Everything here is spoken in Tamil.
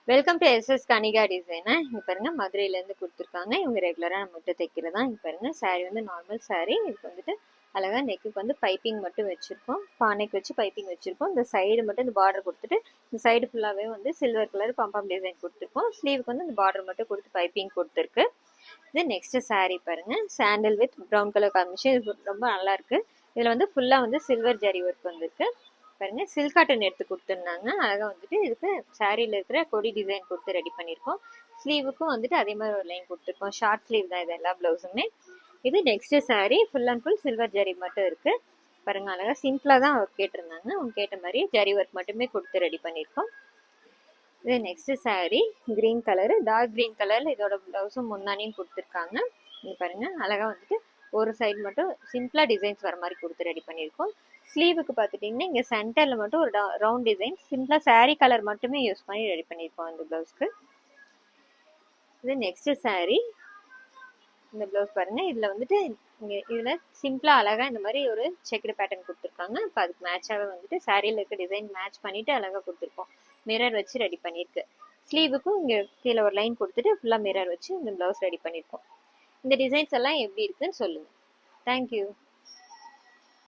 வெல்கம் டு எஸ்எஸ் கனிகா டிசைனா. இங்கே பாருங்க, மதுரையிலேருந்து கொடுத்துருக்காங்க. இவங்க ரெகுலராக நம்மகிட்ட தைக்கிறதா. இங்கே பாருங்க, சாரீ வந்து நார்மல் சாரீ. இதுக்கு வந்துட்டு அழகாக நெக்குக்கு வந்து பைப்பிங் மட்டும் வச்சுருக்கோம். பானைக்கு வச்சு பைப்பிங் வச்சுருக்கோம். இந்த சைடு மட்டும் இந்த பார்டர் கொடுத்துட்டு இந்த சைடு ஃபுல்லாகவே வந்து சில்வர் கலர் பம்பம் டிசைன் கொடுத்துருக்கோம். ஸ்லீவுக்கு வந்து இந்த பார்டர் மட்டும் கொடுத்து பைப்பிங் கொடுத்துருக்கு. இது நெக்ஸ்ட் சாரீ பாருங்க, sandal with brown colour combination. இது ரொம்ப நல்லா இருக்கு. இதில் வந்து ஃபுல்லாக வந்து சில்வர் ஜரி ஒர்க் வந்துருக்கு. பாருங்க, சில்க் காட்டன் எடுத்து கொடுத்துருந்தாங்க. அழகாக வந்துட்டு இதுக்கு சாரியில் இருக்கிற கொடி டிசைன் கொடுத்து ரெடி பண்ணியிருக்கோம். ஸ்லீவுக்கும் வந்துட்டு அதே மாதிரி ஒரு லைன் கொடுத்துருக்கோம். ஷார்ட் ஸ்லீவ் தான் இது எல்லா ப்ளவுஸுமே. இது next sari full and full silver zari மட்டும் இருக்கு. பாருங்க, அழகா சிம்பிளா தான் அவர் கேட்டிருந்தாங்க. அவங்க கேட்ட மாதிரி ஜரி ஒர்க் மட்டுமே கொடுத்து ரெடி பண்ணியிருக்கோம். இது next sari green colour, dark green கலர்ல இதோட ப்ளவுஸும் முந்தானியும் கொடுத்துருக்காங்க. இங்க பாருங்க, அழகா வந்துட்டு ஒரு சைடு மட்டும் சிம்பிளா டிசைன்ஸ் வர மாதிரி கொடுத்து ரெடி பண்ணியிருக்கோம். ஸ்லீவுக்கு பார்த்துட்டிங்கன்னா இங்கே சென்டரில் மட்டும் ஒரு ரவுண்ட் டிசைன் சிம்பிளாக சாரீ கலர் மட்டுமே யூஸ் பண்ணி ரெடி பண்ணியிருக்கோம் இந்த ப்ளவுஸ்க்கு. இது நெக்ஸ்ட் சாரீ. இந்த ப்ளவுஸ் பாருங்கள், இதில் வந்துட்டு இங்கே இதில் சிம்பிளாக அழகாக இந்த மாதிரி ஒரு செக்குடு பேட்டர்ன் கொடுத்துருக்காங்க. இப்போ அதுக்கு மேட்சாகவே வந்துட்டு சாரியில் இருக்க டிசைன் மேட்ச் பண்ணிவிட்டு அழகாக கொடுத்துருக்கோம். மிரர் வச்சு ரெடி பண்ணியிருக்கு. ஸ்லீவுக்கும் இங்கே கீழே ஒரு லைன் கொடுத்துட்டு ஃபுல்லாக மிரர் வச்சு இந்த ப்ளவுஸ் ரெடி பண்ணியிருக்கோம். இந்த டிசைன்ஸ் எல்லாம் எப்படி இருக்குன்னு சொல்லுங்கள். தேங்க்யூ.